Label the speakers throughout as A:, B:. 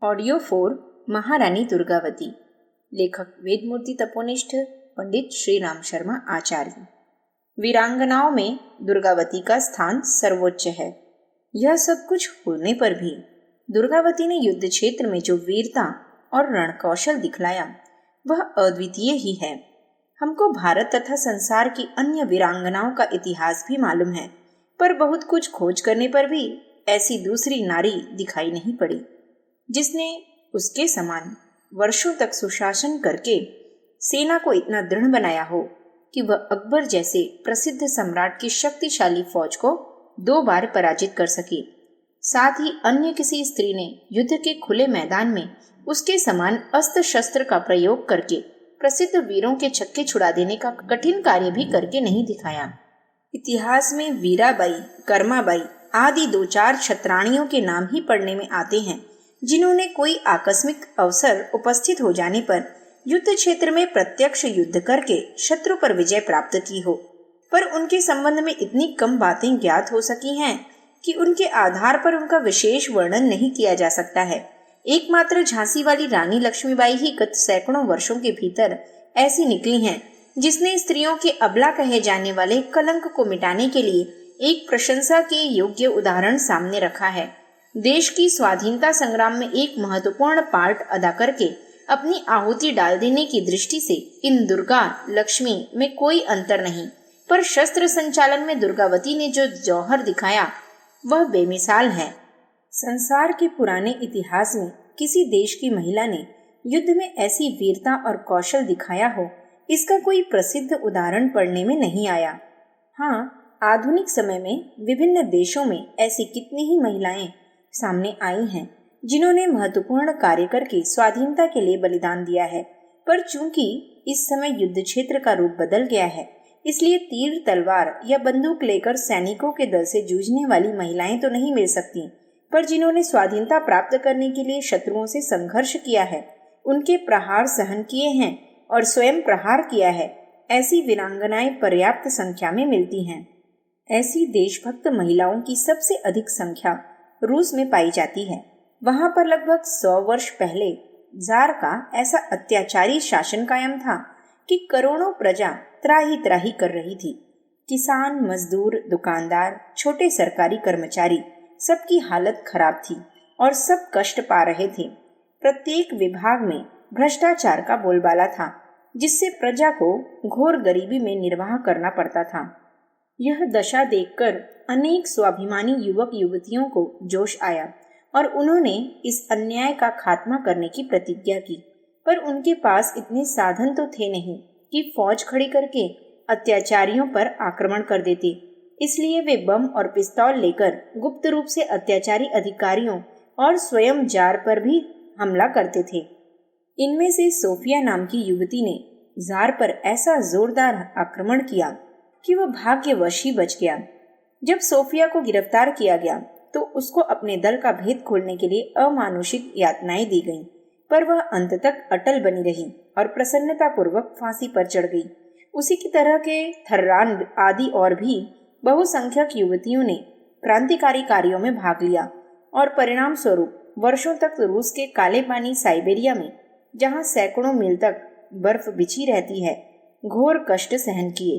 A: Audio 4 महारानी दुर्गावती। लेखक वेदमूर्ति तपोनिष्ठ पंडित श्री राम शर्मा आचार्य। वीरांगनाओं में दुर्गावती का स्थान सर्वोच्च है। यह सब कुछ होने पर भी दुर्गावती ने युद्ध क्षेत्र में जो वीरता और रणकौशल दिखलाया वह अद्वितीय ही है। हमको भारत तथा संसार की अन्य वीरांगनाओं का इतिहास भी मालूम है, पर बहुत कुछ खोज करने पर भी ऐसी दूसरी नारी दिखाई नहीं पड़ी जिसने उसके समान वर्षों तक सुशासन करके सेना को इतना दृढ़ बनाया हो कि वह अकबर जैसे प्रसिद्ध सम्राट की शक्तिशाली फौज को 2 बार पराजित कर सके। साथ ही अन्य किसी स्त्री ने युद्ध के खुले मैदान में उसके समान अस्त्र शस्त्र का प्रयोग करके प्रसिद्ध वीरों के छक्के छुड़ा देने का कठिन कार्य भी करके नहीं दिखाया। इतिहास में वीराबाई, कर्माबाई आदि 2-4 क्षत्राणियों के नाम ही पढ़ने में आते हैं जिन्होंने कोई आकस्मिक अवसर उपस्थित हो जाने पर युद्ध क्षेत्र में प्रत्यक्ष युद्ध करके शत्रु पर विजय प्राप्त की हो, पर उनके संबंध में इतनी कम बातें ज्ञात हो सकी हैं कि उनके आधार पर उनका विशेष वर्णन नहीं किया जा सकता है। एकमात्र झांसी वाली रानी लक्ष्मीबाई ही गत सैकड़ों वर्षों के भीतर ऐसी निकली हैं जिसने स्त्रियों के अबला कहे जाने वाले कलंक को मिटाने के लिए एक प्रशंसा के योग्य उदाहरण सामने रखा है। देश की स्वाधीनता संग्राम में एक महत्वपूर्ण पार्ट अदा करके अपनी आहुति डाल देने की दृष्टि से इन दुर्गा लक्ष्मी में कोई अंतर नहीं, पर शस्त्र संचालन में दुर्गावती ने जो जौहर दिखाया वह बेमिसाल है। संसार के पुराने इतिहास में किसी देश की महिला ने युद्ध में ऐसी वीरता और कौशल दिखाया हो, इसका कोई प्रसिद्ध उदाहरण पढ़ने में नहीं आया। हाँ, आधुनिक समय में विभिन्न देशों में ऐसी कितनी ही महिलाएं सामने आई हैं जिन्होंने महत्वपूर्ण कार्य करके स्वाधीनता के लिए बलिदान दिया है, पर चूंकि इस समय युद्ध क्षेत्र का रूप बदल गया है, इसलिए तीर तलवार या बंदूक लेकर सैनिकों के दल से जूझने वाली महिलाएं तो नहीं मिल सकती, पर जिन्होंने स्वाधीनता प्राप्त करने के लिए शत्रुओं से संघर्ष किया है, उनके प्रहार सहन किए हैं और स्वयं प्रहार किया है, ऐसी वीरांगनाएं पर्याप्त संख्या में मिलती हैं। ऐसी देशभक्त महिलाओं की सबसे अधिक संख्या रूस में पाई जाती है। वहां पर लगभग 100 वर्ष पहले जार का ऐसा अत्याचारी शासन कायम था कि करोड़ों प्रजा त्राही त्राही कर रही थी। किसान, मजदूर, दुकानदार, छोटे सरकारी कर्मचारी सबकी हालत खराब थी और सब कष्ट पा रहे थे। प्रत्येक विभाग में भ्रष्टाचार का बोलबाला था, जिससे प्रजा को घोर गरीबी में निर्वाह करना पड़ता था। यह दशा देखकर अनेक स्वाभिमानी युवक युवतियों को जोश आया और उन्होंने इस अन्याय का खात्मा करने की प्रतिज्ञा की, पर उनके पास इतने साधन तो थे नहीं कि फौज खड़ी करके अत्याचारियों पर आक्रमण कर देते। इसलिए वे बम और पिस्तौल लेकर गुप्त रूप से अत्याचारी अधिकारियों और स्वयं जार पर भी हमला करते थे। इनमें से सोफिया नाम की युवती ने जार पर ऐसा जोरदार आक्रमण किया कि वह भाग्यवश ही बच गया। जब सोफिया को गिरफ्तार किया गया तो उसको अपने दल का भेद खोलने के लिए अमानुषिक यातनाएं दी गईं, पर वह अंत तक अटल बनी रही और प्रसन्नता पूर्वक फांसी पर चढ़ गई। उसी की तरह के थर्रान आदि और भी बहुसंख्यक युवतियों ने क्रांतिकारी कार्यों में भाग लिया और परिणाम स्वरूप वर्षों तक रूस के काले पानी साइबेरिया में, जहां सैकड़ों मील तक बर्फ बिछी रहती है, घोर कष्ट सहन किए।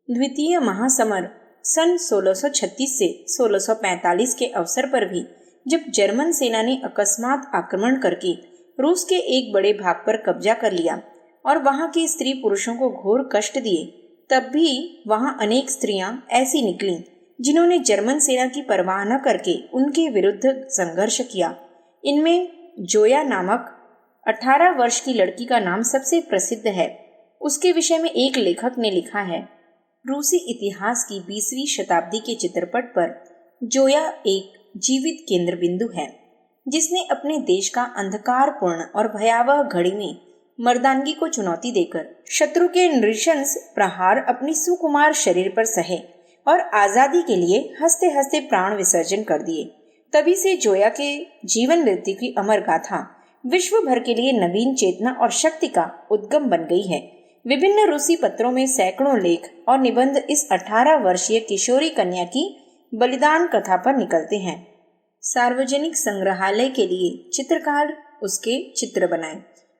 A: द्वितीय महासमर सन 1636 से 1645 के अवसर पर भी जब जर्मन सेना ने अकस्मात आक्रमण करके रूस के एक बड़े भाग पर कब्जा कर लिया और वहां के स्त्री पुरुषों को घोर कष्ट दिए, तब भी वहां अनेक स्त्रियां ऐसी निकलीं जिन्होंने जर्मन सेना की परवाह न करके उनके विरुद्ध संघर्ष किया। इनमें जोया नामक 18 वर्ष की लड़की का नाम सबसे प्रसिद्ध है। उसके विषय में एक लेखक ने लिखा है, रूसी इतिहास की 20वीं शताब्दी के चित्रपट पर जोया एक जीवित केंद्र बिंदु है, जिसने अपने देश का अंधकारपूर्ण और भयावह घड़ी में मर्दानगी को चुनौती देकर शत्रु के नृशंस प्रहार अपनी सुकुमार शरीर पर सहे और आजादी के लिए हंसते हंसते प्राण विसर्जन कर दिए। तभी से जोया के जीवन मृत्यु की अमर गाथा विश्व भर के लिए नवीन चेतना और शक्ति का उद्गम बन गई है। विभिन्न रूसी पत्रों में सैकड़ों लेख और निबंध इस 18 वर्षीय किशोरी कन्या की बलिदान कथा पर निकलते हैं। सार्वजनिक संग्रहालय के लिए चित्रकार उसके चित्र बनाए।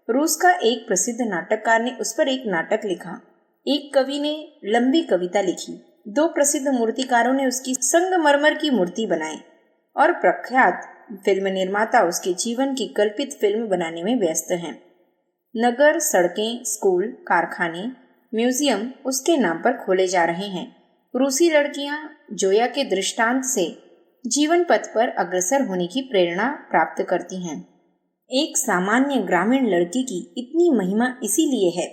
A: रूस का एक प्रसिद्ध नाटककार ने उस पर एक नाटक लिखा। एक कवि ने लंबी कविता लिखी। 2 प्रसिद्ध मूर्तिकारों ने उसकी संगमरमर की मूर्ति बनाई और प्रख्यात फिल्म निर्माता उसके जीवन की कल्पित फिल्म बनाने में व्यस्त हैं। नगर, सड़कें, स्कूल, कारखाने, म्यूजियम उसके नाम पर खोले जा रहे हैं। रूसी लड़कियां जोया के दृष्टांत से जीवन पथ पर अग्रसर होने की प्रेरणा प्राप्त करती हैं। एक सामान्य ग्रामीण लड़की की इतनी महिमा इसीलिए है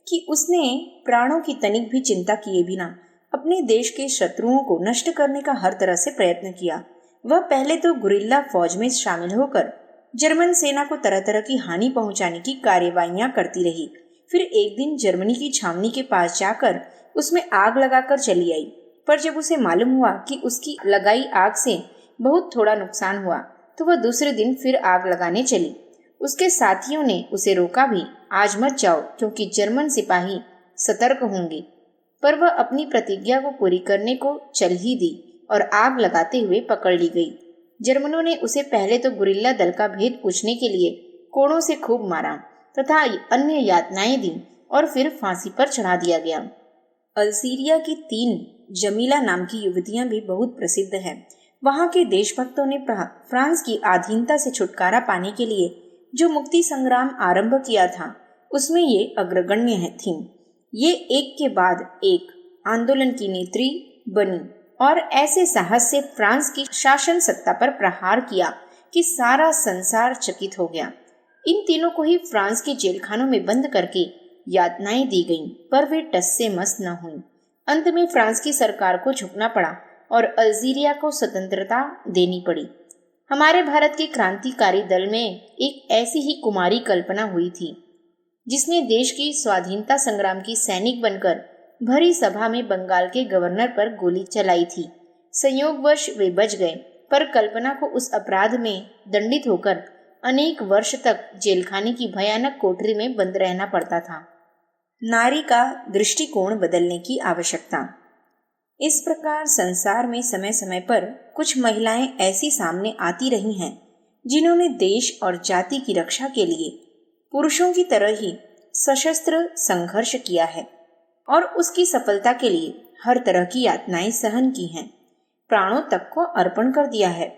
A: कि उसने प्राणों की तनिक भी चिंता किए बिना अपने देश के शत्रुओं को नष्ट करने का हर तरह से प्रयत्न किया। वह पहले तो गुरिल्ला फौज में शामिल होकर जर्मन सेना को तरह तरह की हानि पहुंचाने की कार्यवाहियां करती रही। फिर एक दिन जर्मनी की छावनी के पास जाकर उसमें आग लगाकर चली आई। पर जब उसे मालूम हुआ कि उसकी लगाई आग से बहुत थोड़ा नुकसान हुआ तो वह दूसरे दिन फिर आग लगाने चली। उसके साथियों ने उसे रोका भी, आज मत जाओ क्योंकि जर्मन सिपाही सतर्क होंगे। पर वह अपनी प्रतिज्ञा को पूरी करने को चल ही दी और आग लगाते हुए पकड़ ली गई। जर्मनों ने उसे पहले तो गुरिल्ला दल का भेद पूछने के लिए कोड़ों से खूब मारा तथा अन्य यातनाएं दी और फिर फांसी पर चढ़ा दिया गया। अल्जीरिया की 3 जमीला नाम की युवतियां भी बहुत प्रसिद्ध हैं। वहां के देशभक्तों ने फ्रांस की अधीनता से छुटकारा पाने के लिए जो मुक्ति संग्राम आरंभ किया था उसमें ये अग्रगण्य थीं। ये एक के बाद एक आंदोलन की नेत्री बनी और ऐसे साहस से फ्रांस की शासन सत्ता पर प्रहार किया कि सारा संसार चकित हो गया। इन तीनों को ही फ्रांस के जेलखानों में बंद करके यातनाएं दी गईं, पर वे टस से मस न हुईं। अंत में फ्रांस की सरकार को झुकना पड़ा और अल्जीरिया को स्वतंत्रता देनी पड़ी। हमारे भारत के क्रांतिकारी दल में एक ऐसी ही कुमारी कल्पना हुई थी जिसने देश की स्वाधीनता संग्राम की सैनिक बनकर भरी सभा में बंगाल के गवर्नर पर गोली चलाई थी। संयोगवश वे बच गए, पर कल्पना को उस अपराध में दंडित होकर अनेक वर्ष तक जेलखाने की भयानक कोठरी में बंद रहना पड़ता था। नारी का दृष्टिकोण बदलने की आवश्यकता। इस प्रकार संसार में समय समय पर कुछ महिलाएं ऐसी सामने आती रही हैं जिन्होंने देश और जाति की रक्षा के लिए पुरुषों की तरह ही सशस्त्र संघर्ष किया है और उसकी सफलता के लिए हर तरह की यातनाएं सहन की हैं, प्राणों तक को अर्पण कर दिया है।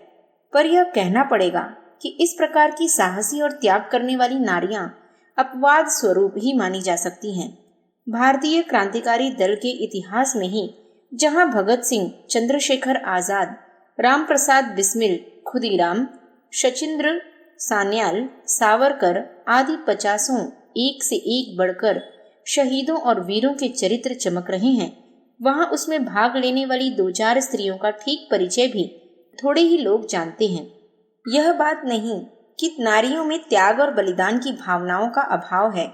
A: पर यह कहना पड़ेगा कि इस प्रकार की साहसी और त्याग करने वाली नारियां अपवाद स्वरूप ही मानी जा सकती हैं। भारतीय क्रांतिकारी दल के इतिहास में ही जहां भगत सिंह, चंद्रशेखर आजाद, राम प्रसाद बिस्मिल, खुदीराम, शचीन्द्र सान्याल, सावरकर आदि 50 एक से एक बढ़कर शहीदों और वीरों के चरित्र चमक रहे हैं, वहां उसमें भाग लेने वाली 2-4 स्त्रियों का ठीक परिचय भी थोड़े ही लोग जानते हैं। यह बात नहीं कि नारियों में त्याग और बलिदान की भावनाओं का अभाव है,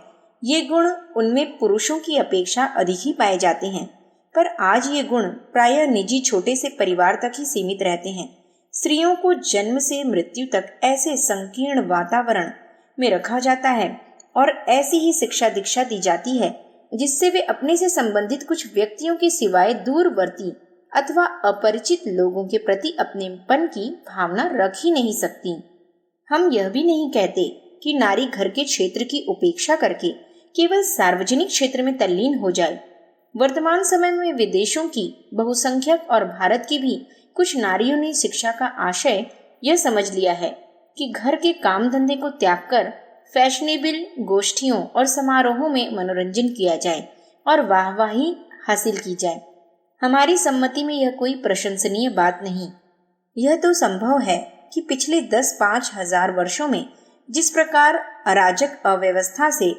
A: ये गुण उनमें पुरुषों की अपेक्षा अधिक ही पाए जाते हैं। पर आज ये गुण प्रायः निजी छोटे से परिवार तक ही सीमित रहते हैं। स्त्रियों को जन्म से मृत्यु तक ऐसे संकीर्ण वातावरण में रखा जाता है और ऐसी ही शिक्षा दीक्षा दी जाती है जिससे वे अपने से संबंधित कुछ व्यक्तियों के सिवाय दूरवर्ती अथवा अपरिचित लोगों के प्रति अपनेपन की भावना रख ही नहीं सकती। हम यह भी नहीं कहते कि नारी घर के क्षेत्र की उपेक्षा करके केवल सार्वजनिक क्षेत्र में तल्लीन हो जाए। वर्तमान समय में विदेशों की बहुसंख्यक और भारत की भी कुछ नारियों ने शिक्षा का आशय यह समझ लिया है कि घर के काम धंधे को त्याग कर फैशनेबल गोष्ठियों और समारोहों में मनोरंजन किया जाए और वाहवाही हासिल की जाए। हमारी सम्मति में यह कोई प्रशंसनीय बात नहीं। यह तो संभव है कि पिछले 10-5 हजार वर्षों में जिस प्रकार अराजक अव्यवस्था से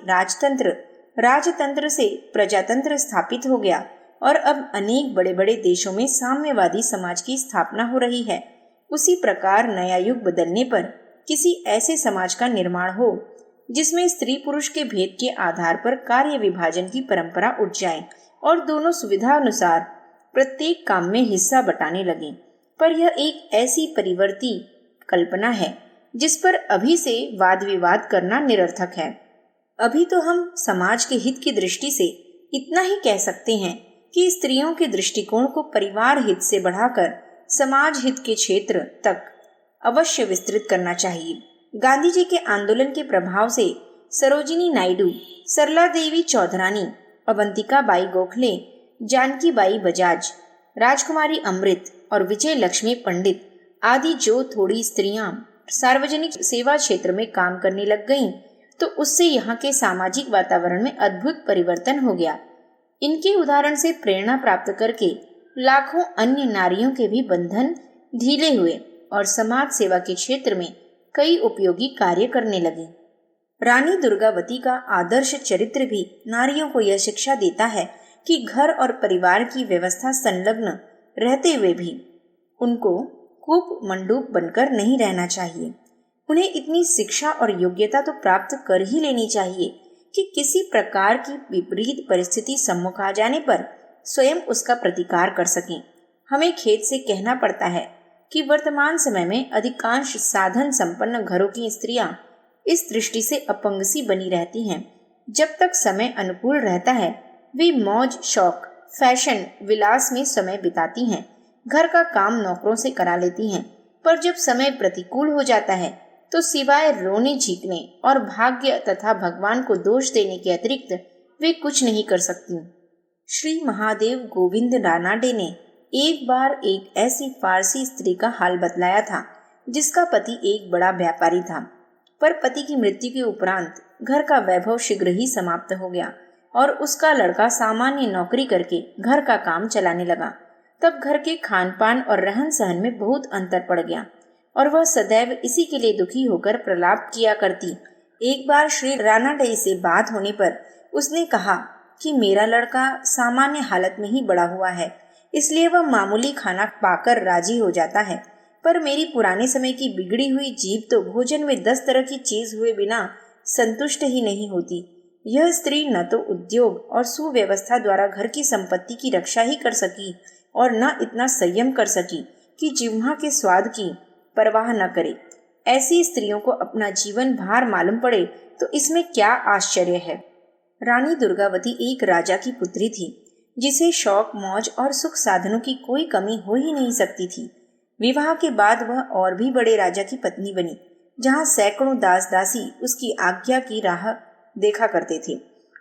A: राजतंत्र से प्रजातंत्र स्थापित हो गया और अब अनेक बड़े बड़े देशों में साम्यवादी समाज की स्थापना हो रही है, उसी प्रकार नया युग बदलने पर किसी ऐसे समाज का निर्माण हो जिसमें स्त्री पुरुष के भेद के आधार पर कार्य विभाजन की परंपरा उठ जाए और दोनों सुविधा अनुसार प्रत्येक काम में हिस्सा बटाने लगे। पर यह एक ऐसी परिवर्ती कल्पना है जिस पर अभी से वाद विवाद करना निरर्थक है। अभी तो हम समाज के हित की दृष्टि से इतना ही कह सकते हैं कि स्त्रियों के दृष्टिकोण को परिवार हित से बढ़ाकर समाज हित के क्षेत्र तक अवश्य विस्तृत करना चाहिए। गांधी जी के आंदोलन के प्रभाव से सरोजिनी नायडू, सरला देवी चौधरानी, अवंतिका बाई गोखले, जानकी बाई बजाज, राजकुमारी अमृत और विजय लक्ष्मी पंडित आदि जो थोड़ी स्त्रियां सार्वजनिक सेवा क्षेत्र में काम करने लग गईं, तो उससे यहाँ के सामाजिक वातावरण में अद्भुत परिवर्तन हो गया। इनके उदाहरण से प्रेरणा प्राप्त करके लाखों अन्य नारियों के भी बंधन ढीले हुए और समाज सेवा के क्षेत्र में कई उपयोगी कार्य करने लगे। रानी दुर्गावती का आदर्श चरित्र भी नारियों को यह शिक्षा देता है कि घर और परिवार की व्यवस्था संलग्न रहते हुए भी उनको कूप मंडूक बनकर नहीं रहना चाहिए। उन्हें इतनी शिक्षा और योग्यता तो प्राप्त कर ही लेनी चाहिए कि किसी प्रकार की विपरीत परिस्थिति सम्मुख आ जाने पर स्वयं उसका प्रतिकार कर सकें। हमें खेद से कहना पड़ता है कि वर्तमान समय में अधिकांश साधन संपन्न घरों की स्त्रियां इस दृष्टि से अपंग सी बनी रहती हैं। जब तक समय अनुकूल रहता है वे मौज शौक, फैशन, विलास में समय बिताती हैं, घर का काम नौकरों से करा लेती हैं, पर जब समय प्रतिकूल हो जाता है तो सिवाय रोने झीकने और भाग्य तथा भगवान को दोष देने के अतिरिक्त वे कुछ नहीं कर सकती। श्री महादेव गोविंद रानाडे ने एक बार एक ऐसी फारसी स्त्री का हाल बतलाया था जिसका पति एक बड़ा व्यापारी था, पर पति की मृत्यु के उपरांत घर का वैभव शीघ्र ही समाप्त हो गया और उसका लड़का सामान्य नौकरी करके घर का काम चलाने लगा। तब घर के खान पान और रहन सहन में बहुत अंतर पड़ गया और वह सदैव इसी के लिए दुखी होकर प्रलाप किया करती। एक बार श्री रानाडे से बात होने पर उसने कहा कि मेरा लड़का सामान्य हालत में ही बड़ा हुआ है, इसलिए वह मामूली खाना पाकर राजी हो जाता है, पर मेरी पुराने समय की बिगड़ी हुई जीभ तो भोजन में 10 तरह की चीज हुए बिना संतुष्ट ही नहीं होती। यह स्त्री न तो उद्योग और सुव्यवस्था द्वारा घर की संपत्ति की रक्षा ही कर सकी और न इतना संयम कर सकी कि जिह्वा के स्वाद की परवाह न करे। ऐसी स्त्रियों को अपना जीवन भार मालूम पड़े तो इसमें क्या आश्चर्य है। रानी दुर्गावती एक राजा की पुत्री थी जिसे शौक, मौज और सुख साधनों की कोई कमी हो ही नहीं सकती थी। विवाह के बाद वह और भी बड़े राजा की पत्नी बनी, जहाँ सैकड़ों दास दासी उसकी आज्ञा की राह देखा करते थे।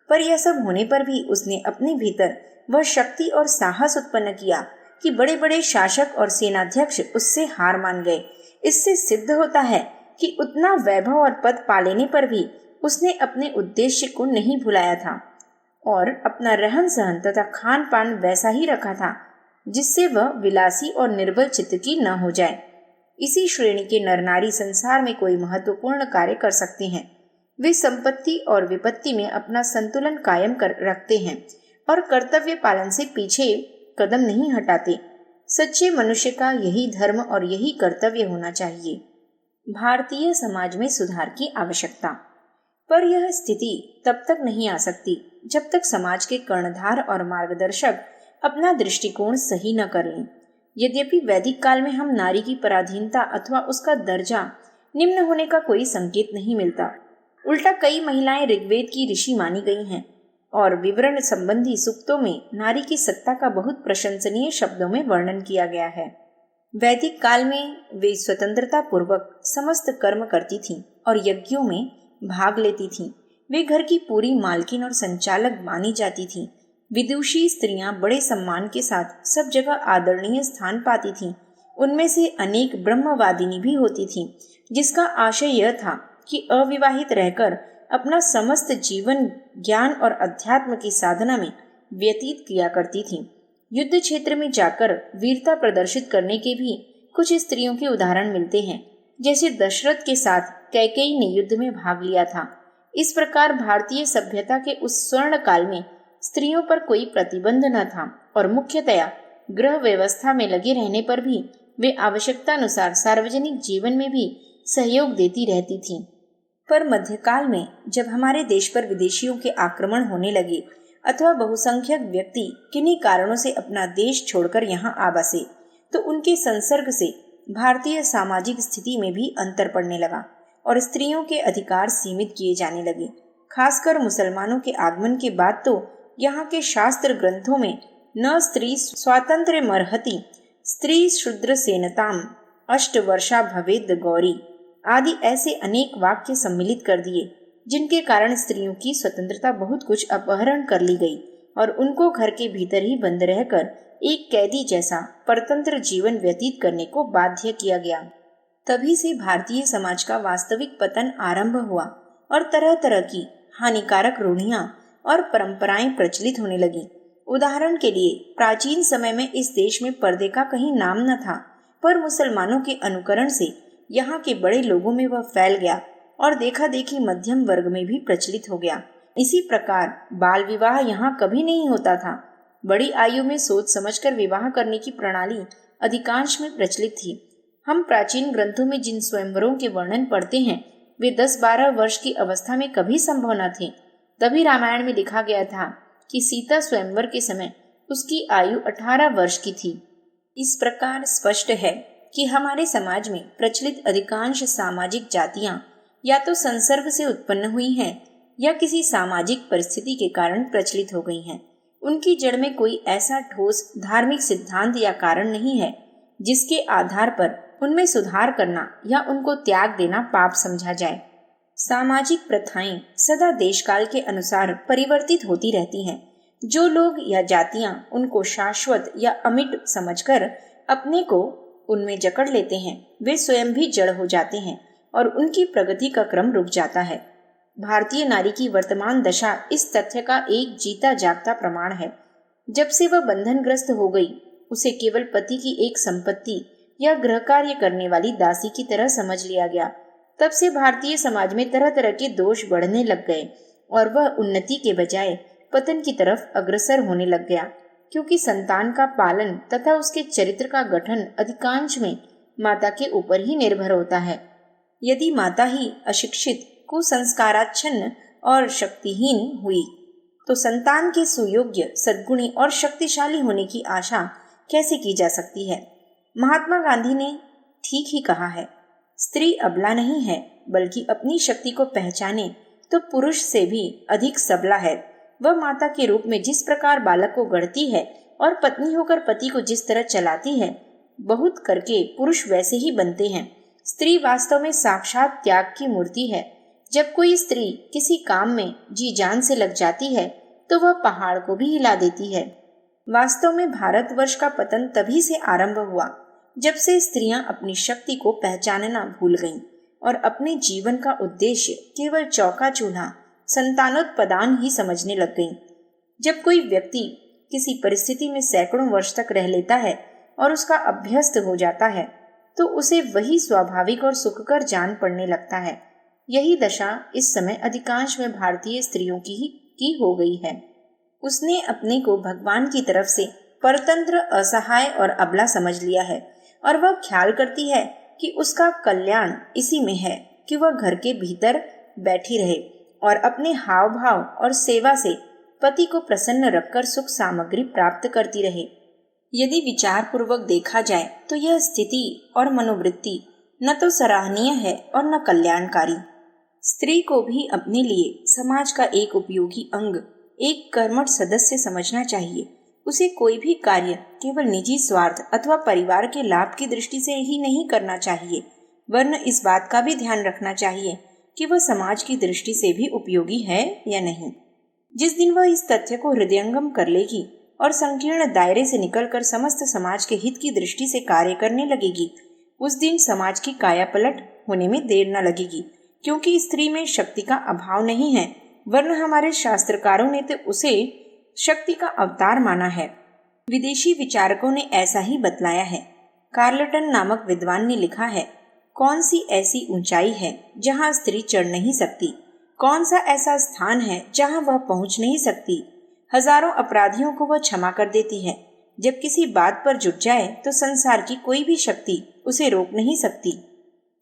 A: पर यह सब होने पर भी उसने अपने भीतर वह शक्ति और साहस उत्पन्न किया कि बड़े बड़े शासक और सेनाध्यक्ष उससे हार मान गए। इससे सिद्ध होता है कि उतना वैभव और पद पा लेने पर भी उसने अपने उद्देश्य को नहीं भुलाया था और अपना रहन सहन तथा खान पान वैसा ही रखा था जिससे वह विलासी और निर्बल चित्त की न हो जाए। इसी श्रेणी के नर नारी संसार में कोई महत्वपूर्ण कार्य कर सकते हैं। वे संपत्ति और विपत्ति में अपना संतुलन कायम कर रखते हैं और कर्तव्य पालन से पीछे कदम नहीं हटाते। सच्चे मनुष्य का यही धर्म और यही कर्तव्य होना चाहिए। भारतीय समाज में सुधार की आवश्यकता, पर यह स्थिति तब तक नहीं आ सकती जब तक समाज के कर्णधार और मार्गदर्शक अपना दृष्टिकोण सही न कर लें। यद्यपि वैदिक काल में हम नारी की पराधीनता अथवा उसका दर्जा निम्न होने का कोई संकेत नहीं मिलता। उल्टा कई महिलाएं ऋग्वेद की ऋषि मानी गई हैं और विवरण संबंधी सूक्तों में नारी की सत्ता का बहुत प्रशंसनीय शब्दों में वर्णन किया गया है। वैदिक काल में वे स्वतंत्रता पूर्वक समस्त कर्म करती थीं और यज्ञों में भाग लेती थीं। वे घर की पूरी मालकिन और संचालक मानी जाती थीं। विदुषी स्त्रियां बड़े सम्मान के साथ सब जगह आदरणीय स्थान पाती थीं। उनमें से अनेक ब्रह्मवादिनी भी होती थीं, जिसका आशय यह था कि अविवाहित रहकर अपना समस्त जीवन ज्ञान और अध्यात्म की साधना में व्यतीत किया करती थीं। युद्ध क्षेत्र में जाकर वीरता प्रदर्शित करने के भी कुछ स्त्रियों के उदाहरण मिलते हैं, जैसे दशरथ के साथ कैकेयी ने युद्ध में भाग लिया था। इस प्रकार भारतीय सभ्यता के उस स्वर्ण काल में स्त्रियों पर कोई प्रतिबंध न था और मुख्यतया गृह व्यवस्था में लगे रहने पर भी वे आवश्यकतानुसार सार्वजनिक जीवन में भी सहयोग देती रहती थीं। पर मध्यकाल में जब हमारे देश पर विदेशियों के आक्रमण होने लगे अथवा बहुसंख्यक व्यक्ति किन्हीं कारणों से अपना देश छोड़कर यहाँ आ बसे, तो उनके संसर्ग से भारतीय सामाजिक स्थिति में भी अंतर पड़ने लगा और स्त्रियों के अधिकार सीमित किए जाने लगे। खासकर मुसलमानों के आगमन के बाद तो यहाँ के शास्त्र ग्रंथों में न स्त्री स्वातंत्र्य मर्हति, स्त्री शूद्र सेनताम, अष्ट वर्षा भवेद गौरी आदि ऐसे अनेक वाक्य सम्मिलित कर दिए, जिनके कारण स्त्रियों की स्वतंत्रता बहुत कुछ अपहरण कर ली गई और उनको घर के भीतर ही बंद रहकर एक कैदी जैसा परतंत्र जीवन व्यतीत करने को बाध्य किया गया। तभी से भारतीय समाज का वास्तविक पतन आरंभ हुआ और तरह तरह की हानिकारक रूढ़ियां और परंपराएं प्रचलित होने लगी। उदाहरण के लिए प्राचीन समय में इस देश में पर्दे का कहीं नाम न था, पर मुसलमानों के अनुकरण से यहाँ के बड़े लोगों में वह फैल गया और देखा देखी मध्यम वर्ग में भी प्रचलित हो गया। इसी प्रकार बाल विवाह यहाँ कभी नहीं होता था। बड़ी आयु में सोच समझकर विवाह करने की प्रणाली अधिकांश में प्रचलित थी। हम प्राचीन ग्रंथों में जिन स्वयंवरों के वर्णन पढ़ते हैं वे 10-12 वर्ष की अवस्था में कभी संभव न थे। तभी रामायण में लिखा गया था कि सीता स्वयंवर के समय उसकी आयु 18 वर्ष की थी। इस प्रकार स्पष्ट है कि हमारे समाज में प्रचलित अधिकांश सामाजिक जातियां या तो संसर्ग से उत्पन्न हुई हैं या किसी सामाजिक परिस्थिति के कारण प्रचलित हो गई हैं। उनकी जड़ में कोई ऐसा ठोस धार्मिक सिद्धांत या कारण नहीं है जिसके आधार पर उनमें सुधार करना या उनको त्याग देना पाप समझा जाए। सामाजिक प्रथाएं सदा देशकाल के अनुसार परिवर्तित होती रहती हैं। जो लोग या जातियां उनको शाश्वत या अमिट समझकर अपने को उनमें जकड़ लेते हैं, वे स्वयं भी जड़ हो जाते हैं और उनकी प्रगति का क्रम रुक जाता है। भारतीय नारी की वर्तमान दशा इस तथ्य का एक जीता जागता प्रमाण है। जब से वह बंधनग्रस्त हो गई, उसे केवल पति की एक संपत्ति या गृह कार्य करने वाली दासी की तरह समझ लिया गया। तब से भारतीय समाज में तरह तरह के दोष बढ़ने लग गए और वह उन्नति के बजाय पतन की तरफ अग्रसर होने लग गया, क्योंकि संतान का पालन तथा उसके चरित्र का गठन अधिकांश में माता के ऊपर ही निर्भर होता है। यदि माता ही अशिक्षित, कुसंस्काराच्छन्न और शक्तिहीन हुई तो संतान के सुयोग्य, सद्गुणी और शक्तिशाली होने की आशा कैसे की जा सकती है। महात्मा गांधी ने ठीक ही कहा है, स्त्री अबला नहीं है, बल्कि अपनी शक्ति को पहचाने तो पुरुष से भी अधिक सबला है। वह माता के रूप में जिस प्रकार बालक को गढ़ती है और पत्नी होकर पति को जिस तरह चलाती है, बहुत करके पुरुष वैसे ही बनते हैं। स्त्री वास्तव में साक्षात त्याग की मूर्ति है। जब कोई स्त्री किसी काम में जी जान से लग जाती है तो वह पहाड़ को भी हिला देती है। वास्तव में भारतवर्ष का पतन तभी से आरंभ हुआ जब से स्त्रियां अपनी शक्ति को पहचानना भूल गईं और अपने जीवन का उद्देश्य केवल चौका चूल्हा संतानोत्पादन ही समझने लग गईं। जब कोई व्यक्ति किसी परिस्थिति में सैकड़ों वर्ष तक रह लेता है और उसका अभ्यस्त हो जाता है तो उसे वही स्वाभाविक और सुखकर जान पड़ने लगता है। यही दशा इस समय अधिकांश में भारतीय स्त्रियों की हो गई है। उसने अपने को भगवान की तरफ से परतंत्र, असहाय और अबला समझ लिया है और वह ख्याल करती है कि उसका कल्याण इसी में है कि वह घर के भीतर बैठी रहे और अपने हाव भाव और सेवा से पति को प्रसन्न रखकर सुख सामग्री प्राप्त करती रहे। यदि विचार पूर्वक देखा जाए तो यह स्थिति और मनोवृत्ति न तो सराहनीय है और न कल्याणकारी। स्त्री को भी अपने लिए समाज का एक उपयोगी अंग, एक कर्मठ सदस्य समझना चाहिए। उसे कोई भी कार्य केवल निजी स्वार्थ अथवा परिवार के लाभ की दृष्टि से ही नहीं करना चाहिए, वरन इस बात का भी ध्यान रखना चाहिए कि वह समाज की दृष्टि से भी उपयोगी है या नहीं। जिस दिन वह इस तथ्य को हृदयंगम कर लेगी और संकीर्ण दायरे से निकलकर समस्त समाज के हित की दृष्टि से कार्य करने लगेगी, उस दिन समाज की काया पलट होने में देर न लगेगी, क्योंकि स्त्री में शक्ति का अभाव नहीं है, वरन हमारे शास्त्रकारों ने तो उसे शक्ति का अवतार माना है। विदेशी विचारकों ने ऐसा ही बतलाया है। कार्लटन नामक विद्वान ने लिखा है, कौन सी ऐसी ऊंचाई है जहां स्त्री चढ़ नहीं सकती, कौन सा ऐसा स्थान है जहां वह पहुंच नहीं सकती। हजारों अपराधियों को वह क्षमा कर देती है। जब किसी बात पर जुट जाए तो संसार की कोई भी शक्ति उसे रोक नहीं सकती।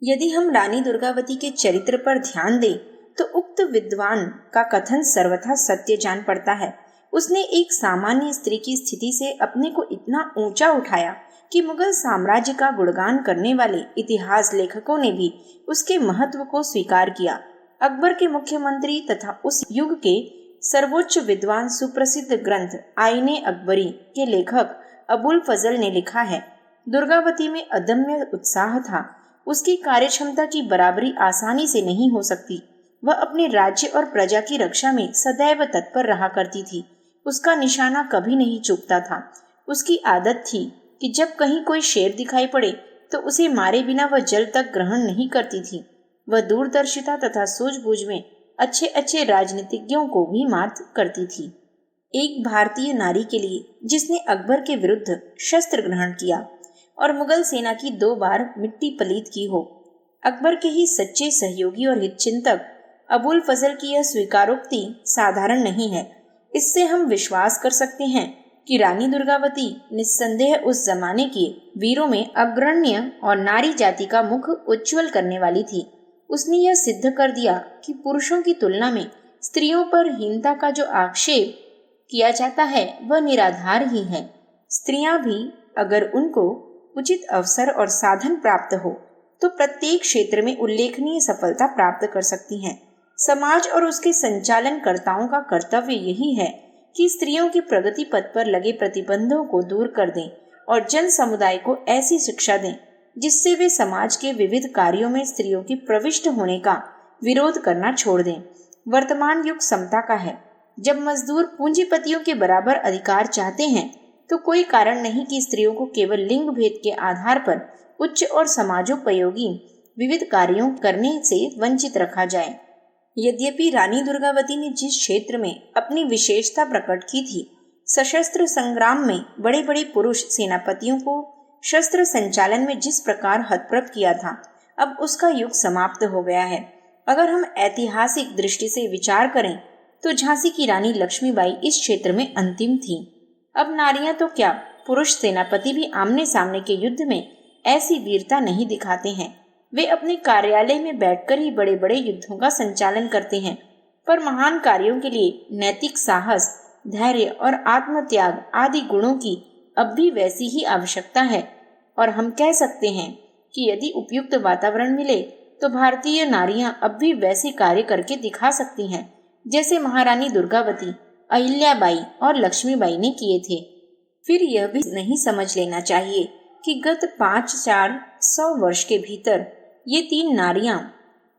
A: यदि हम रानी दुर्गावती के चरित्र पर ध्यान दें तो उक्त विद्वान का कथन सर्वथा सत्य जान पड़ता है। उसने एक सामान्य स्त्री की स्थिति से अपने को इतना ऊंचा उठाया कि मुगल साम्राज्य का गुणगान करने वाले इतिहास लेखकों ने भी उसके महत्व को स्वीकार किया। अकबर के मुख्यमंत्री तथा उस युग के सर्वोच्च विद्वान सुप्रसिद्ध ग्रंथ आईने अकबरी के लेखक अबुल फजल ने लिखा है, दुर्गावती में अदम्य उत्साह था। उसकी कार्यक्षमता की बराबरी आसानी से नहीं हो सकती। वह अपने राज्य और प्रजा की रक्षा में सदैव तत्पर रहा करती थी। उसका निशाना कभी नहीं चूकता था। उसकी आदत थी कि जब कहीं कोई शेर दिखाई पड़े तो उसे मारे बिना वह जल तक ग्रहण नहीं करती थी। वह दूरदर्शिता तथा सूझबूझ में अच्छे अच्छे राजनीतिज्ञों को भी मात करती थी। एक भारतीय नारी के लिए जिसने अकबर के विरुद्ध शस्त्र ग्रहण किया और मुगल सेना की 2 बार मिट्टी पलीत की हो, अकबर के ही सच्चे सहयोगी और हितचिंतक अबुल फजल की यह स्वीकारोक्ति साधारण नहीं है। इससे हम विश्वास कर सकते हैं कि रानी दुर्गावती निस्संदेह उस जमाने के वीरों में अग्रण्य और नारी जाति का मुख उज्ज्वल करने वाली थी। उसने यह सिद्ध कर दिया कि पुरुषों की तुलना में स्त्रियों पर हीनता का जो आक्षेप किया जाता है वह निराधार ही है। स्त्रियां भी अगर उनको उचित अवसर और साधन प्राप्त हो तो प्रत्येक क्षेत्र में उल्लेखनीय सफलता प्राप्त कर सकती हैं। समाज और उसके संचालनकर्ताओं का कर्तव्य यही है कि स्त्रियों की प्रगति पथ पर लगे प्रतिबंधों को दूर कर दें और जन समुदाय को ऐसी शिक्षा दें जिससे वे समाज के विविध कार्यों में स्त्रियों की प्रविष्ट होने का विरोध करना छोड़ दें। वर्तमान युग समता का है। जब मजदूर पूंजीपतियों के बराबर अधिकार चाहते हैं तो कोई कारण नहीं कि स्त्रियों को केवल लिंग भेद के आधार पर उच्च और समाजोपयोगी विविध कार्यों करने से वंचित रखा जाए। यद्यपि रानी दुर्गावती ने जिस क्षेत्र में अपनी विशेषता प्रकट की थी, सशस्त्र संग्राम में बड़े बड़े पुरुष सेनापतियों को शस्त्र संचालन में जिस प्रकार हतप्रभ किया था, अब उसका युग समाप्त हो गया है। अगर हम ऐतिहासिक दृष्टि से विचार करें तो झांसी की रानी लक्ष्मीबाई इस क्षेत्र में अंतिम थी। अब नारियां तो क्या, पुरुष सेनापति भी आमने सामने के युद्ध में ऐसी वीरता नहीं दिखाते हैं। वे अपने कार्यालय में बैठकर ही बड़े बड़े युद्धों का संचालन करते हैं, पर महान कार्यों के लिए नैतिक साहस, धैर्य और आत्मत्याग आदि गुणों की अब भी वैसी ही आवश्यकता है। और हम कह सकते हैं कि यदि उपयुक्त वातावरण मिले तो भारतीय नारियां अब भी वैसे कार्य करके दिखा सकती हैं जैसे महारानी दुर्गावती, अहिल्याबाई और लक्ष्मीबाई ने किए थे। फिर यह भी नहीं समझ लेना चाहिए कि गत 500-400 वर्ष के भीतर ये 3 नारियां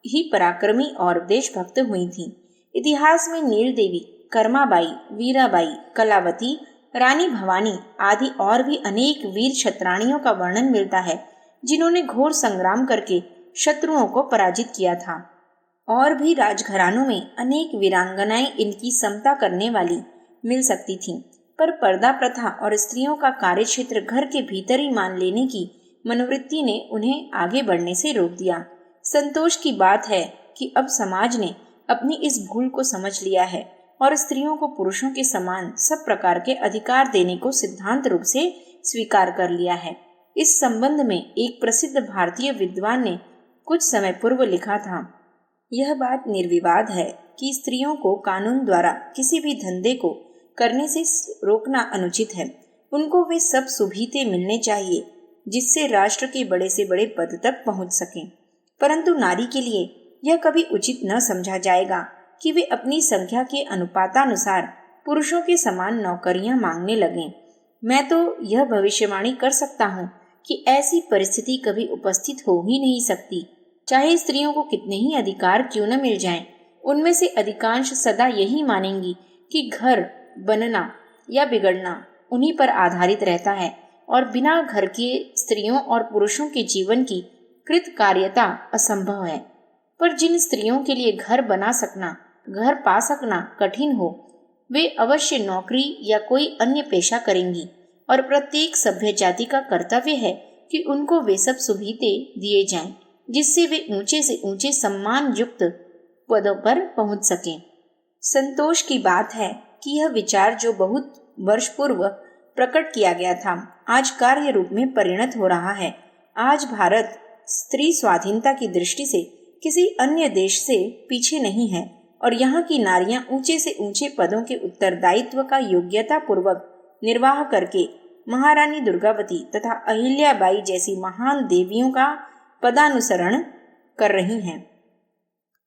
A: ही पराक्रमी और देशभक्त हुई थीं। इतिहास में नील देवी, कर्माबाई, वीराबाई, कलावती, रानी भवानी आदि और भी अनेक वीर क्षत्राणियों का वर्णन मिलता है जिन्होंने घोर संग्राम करके शत्रुओं को पराजित किया था। और भी राजघरानों में अनेक वीरांगनाएं इनकी समता करने वाली मिल सकती थीं, पर पर्दा प्रथा और स्त्रियों का कार्यक्षेत्र घर के भीतर ही मान लेने की मनोवृत्ति ने उन्हें आगे बढ़ने से रोक दिया। संतोष की बात है कि अब समाज ने अपनी इस भूल को समझ लिया है और स्त्रियों को पुरुषों के समान सब प्रकार के अधिकार देने को सिद्धांत रूप से स्वीकार कर लिया है। इस संबंध में एक प्रसिद्ध भारतीय विद्वान ने कुछ समय पूर्व लिखा था, यह बात निर्विवाद है कि स्त्रियों को कानून द्वारा किसी भी धंधे को करने से रोकना अनुचित है। उनको वे सब सुविधाएं मिलने चाहिए जिससे राष्ट्र के बड़े से बड़े पद तक पहुंच सकें, परंतु नारी के लिए यह कभी उचित न समझा जाएगा कि वे अपनी संख्या के अनुपातानुसार पुरुषों के समान नौकरियां मांगने लगें। मैं तो यह भविष्यवाणी कर सकता हूँ कि ऐसी परिस्थिति कभी उपस्थित हो ही नहीं सकती। चाहे स्त्रियों को कितने ही अधिकार क्यों न मिल जाएं, उनमें से अधिकांश सदा यही मानेंगी कि घर बनना या बिगड़ना उन्हीं पर आधारित रहता है और बिना घर के स्त्रियों और पुरुषों के जीवन की कृतकार्यता असंभव है। पर जिन स्त्रियों के लिए घर बना सकना, घर पा सकना कठिन हो, वे अवश्य नौकरी या कोई अन्य पेशा करेंगी और प्रत्येक सभ्य जाति का कर्तव्य है कि उनको वे सब सुविधाएं दिए जाएं जिससे वे ऊंचे से ऊंचे सम्मान युक्त पदों पर पहुंच सकें। संतोष की बात है कि यह विचार जो बहुत वर्ष पूर्व प्रकट किया गया था आज कार्य रूप में परिणत हो रहा है। आज भारत स्त्री स्वाधीनता की दृष्टि से किसी अन्य देश से पीछे नहीं है और यहाँ की नारियां ऊंचे से ऊंचे पदों के उत्तरदायित्व का योग्यता पूर्वक निर्वाह करके महारानी दुर्गावती तथा अहिल्याबाई जैसी महान देवियों का पदानुसरण कर रही हैं।